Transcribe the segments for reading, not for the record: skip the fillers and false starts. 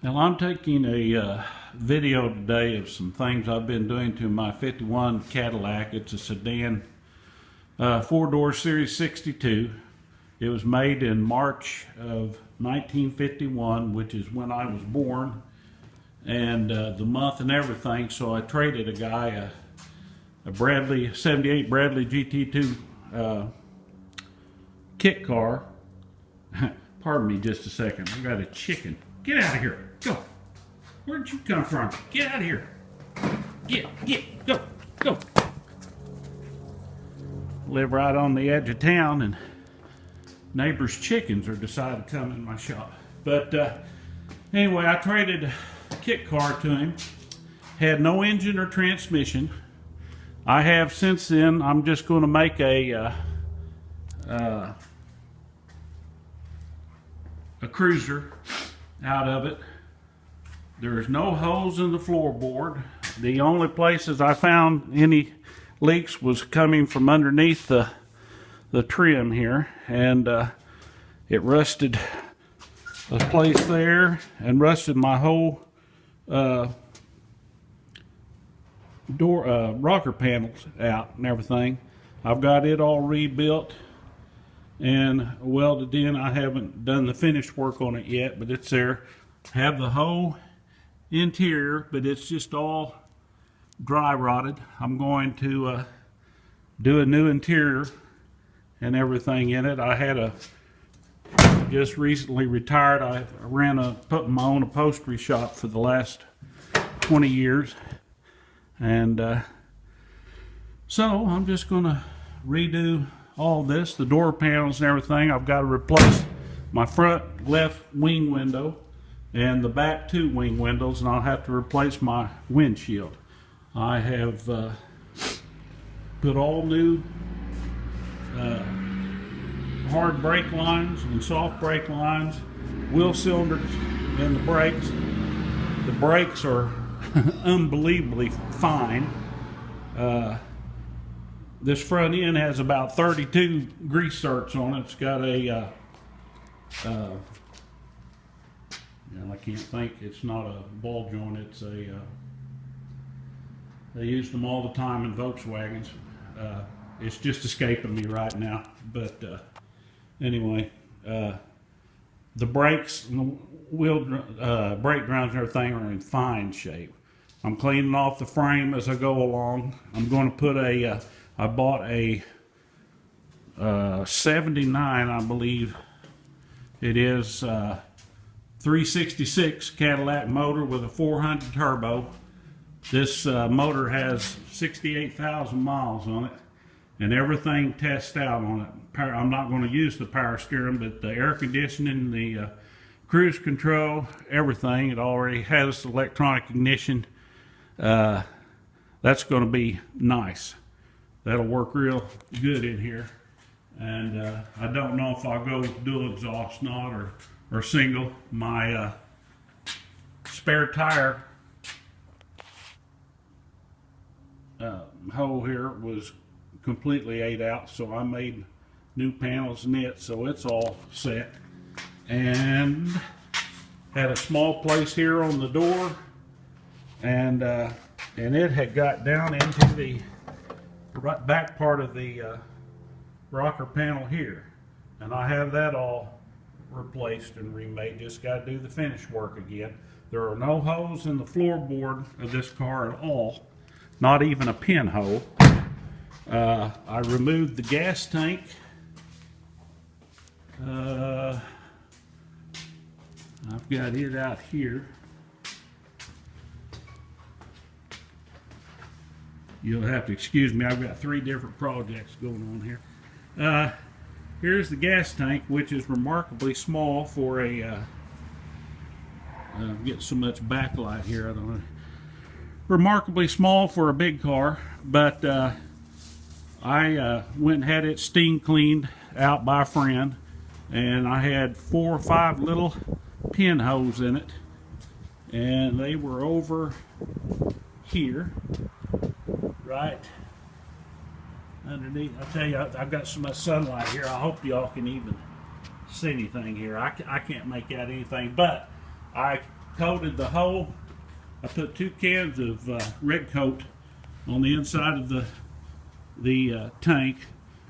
Now I'm taking a video today of some things I've been doing to my 51 Cadillac. It's a sedan, four-door Series 62. It was made in March of 1951, which is when I was born, and the month and everything. So I traded a guy a Bradley 78 Bradley GT2 kit car. Pardon me just a second. I got a chicken. Get out of here. Go. Where'd you come from? Get out of here. Get. Go. Live right on the edge of town, and neighbors' chickens are decided to come in my shop. But anyway, I traded a kit car to him. Had no engine or transmission. I have since then. I'm just going to make a cruiser out of it. There's no holes in the floorboard. The only places I found any leaks was coming from underneath the trim here, and it rusted a place there and rusted my whole rocker panels out and everything. I've got it all rebuilt and welded in. I haven't done the finish work on it yet, but it's there. Have the whole interior, but it's just all dry rotted. I'm going to do a new interior and everything in it. I had just recently retired. I put my own upholstery shop for the last 20 years, and so I'm just going to redo all this, the door panels and everything. I've got to replace my front left wing window and the back two wing windows, and I'll have to replace my windshield. I have put all new hard brake lines and soft brake lines, wheel cylinders, and the brakes. The brakes are unbelievably fine. This front end has about 32 grease zerks on it. It's got a I can't think. It's not a ball joint. It's a they use them all the time in Volkswagens. It's just escaping me right now. But anyway, the brakes and the wheel brake drums and everything are in fine shape. I'm cleaning off the frame as I go along. I'm going to put I bought a 79, I believe it is, 366 Cadillac motor with a 400 turbo. This motor has 68,000 miles on it, and everything tests out on it. I'm not going to use the power steering, but the air conditioning, the cruise control, everything, it already has electronic ignition. That's going to be nice. That'll work real good in here. And I don't know if I'll go with dual exhaust not or single. My spare tire hole here was completely ate out, so I made new panels in it, so it's all set. And had a small place here on the door, and it had got down into the right back part of the rocker panel here, and I have that all replaced and remade. Just got to do the finish work again. There are no holes in the floorboard of this car at all, not even a pinhole. I removed the gas tank. I've got it out here. You'll have to excuse me, I've got 3 different projects going on here. Here's the gas tank, which is remarkably small for a, I'm getting so much backlight here, I don't know. Remarkably small for a big car, but I went and had it steam cleaned out by a friend, and I had 4 or 5 little pinholes in it, and they were over here. Right underneath. I'll tell you, I've got so much sunlight here. I hope y'all can even see anything here. I can't make out anything, but I coated the whole. I put 2 cans of red coat on the inside of the tank,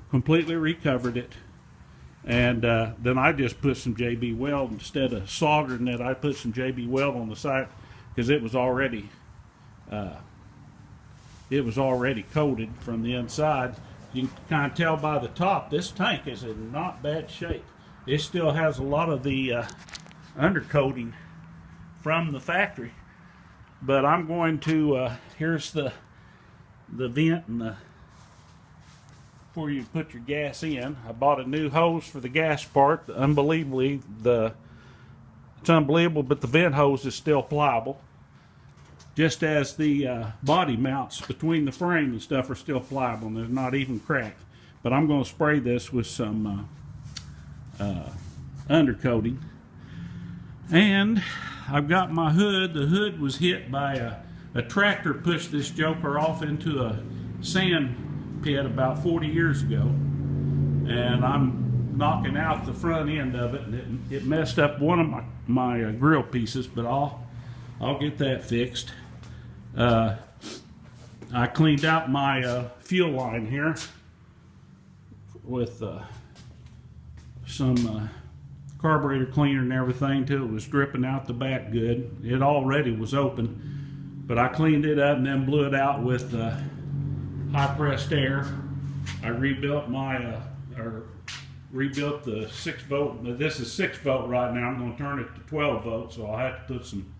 completely recovered it, and then I just put some JB Weld instead of soldering it. I put some JB Weld on the side because it was already coated from the inside. You can kind of tell by the top, this tank is in not bad shape. It still has a lot of the undercoating from the factory, but I'm going to here's the vent and the before you put your gas in. I bought a new hose for the gas part. Unbelievably, it's unbelievable, but the vent hose is still pliable, just as the body mounts between the frame and stuff are still pliable and they're not even cracked. But I'm going to spray this with some undercoating. And I've got my hood. The hood was hit by a tractor, pushed this joker off into a sand pit about 40 years ago, and I'm knocking out the front end of it, and it messed up one of my grill pieces, but I'll get that fixed. I cleaned out my fuel line here with some carburetor cleaner and everything till it was dripping out the back good. It already was open, but I cleaned it up and then blew it out with high pressed air. I rebuilt rebuilt the 6 volt. This is 6 volt right now. I'm going to turn it to 12 volts, so I'll have to put some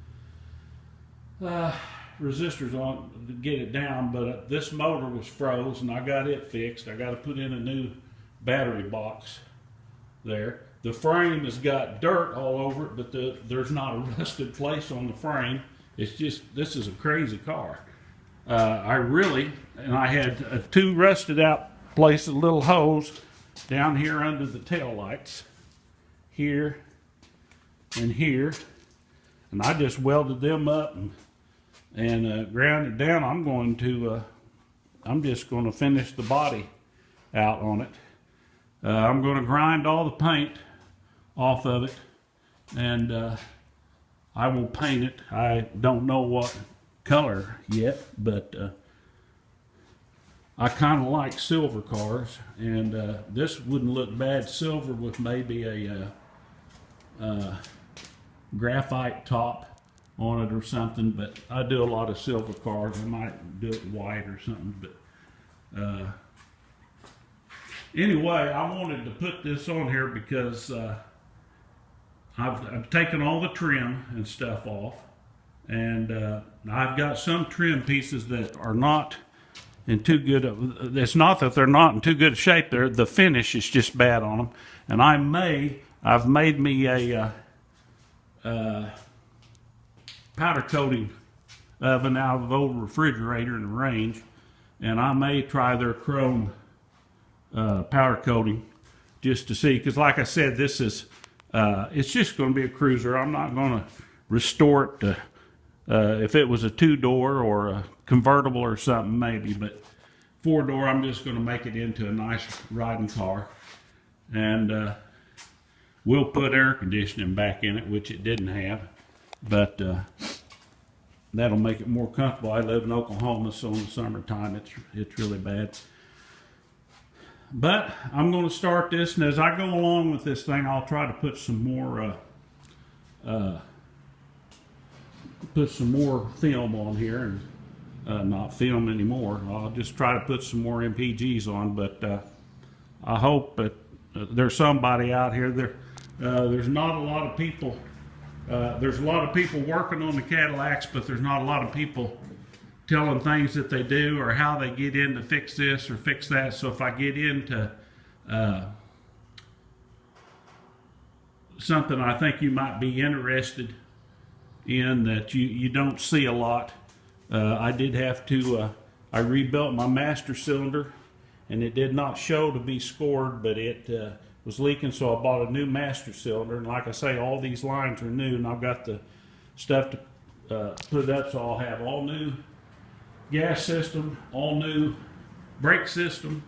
resistors on to get it down. But this motor was froze, and I got it fixed. I got to put in a new battery box there. The frame has got dirt all over it, but there's not a rusted place on the frame. It's just, this is a crazy car. I had 2 rusted out places, a little hose down here under the tail lights, here and here, and I just welded them up and ground it down. I'm just going to finish the body out on it. I'm going to grind all the paint off of it, and I will paint it. I don't know what color yet, but I kind of like silver cars, and this wouldn't look bad silver with maybe a graphite top on it or something. But I do a lot of silver cars. I might do it white or something, but anyway, I wanted to put this on here because I've taken all the trim and stuff off, and I've got some trim pieces that are not in too good of, it's not that they're not in too good a shape, the finish is just bad on them. And I've made me a powder coating oven out of an old refrigerator in the range, and I may try their chrome powder coating just to see, because like I said, this is it's just going to be a cruiser. I'm not going to restore it to if it was a 2-door or a convertible or something maybe, but 4-door, I'm just going to make it into a nice riding car. And we'll put air conditioning back in it, which it didn't have, but that'll make it more comfortable. I live in Oklahoma, so in the summertime it's really bad. But I'm going to start this, and as I go along with this thing, I'll try to put some more film on here, and not film anymore. I'll just try to put some more MPGs on, but I hope that there's somebody out here. There's not a lot of people. There's a lot of people working on the Cadillacs, but there's not a lot of people telling things that they do or how they get in to fix this or fix that. So if I get into something I think you might be interested in that you don't see a lot, I did have to, I rebuilt my master cylinder, and it did not show to be scored, but it was leaking, so I bought a new master cylinder. And like I say, all these lines are new, and I've got the stuff to put up, so I'll have all new gas system, all new brake system.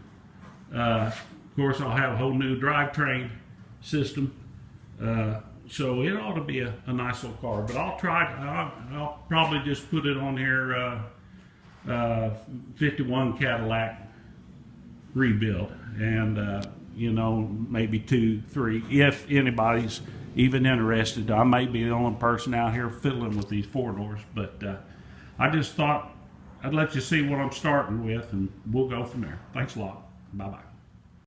Of course, I'll have a whole new drivetrain system. So it ought to be a nice little car. But I'll try. I'll probably just put it on here. 51 Cadillac rebuild, and you know, maybe 2, 3. If anybody's even interested, I may be the only person out here fiddling with these 4-doors. But I just thought I'd let you see what I'm starting with, and we'll go from there. Thanks a lot. Bye bye.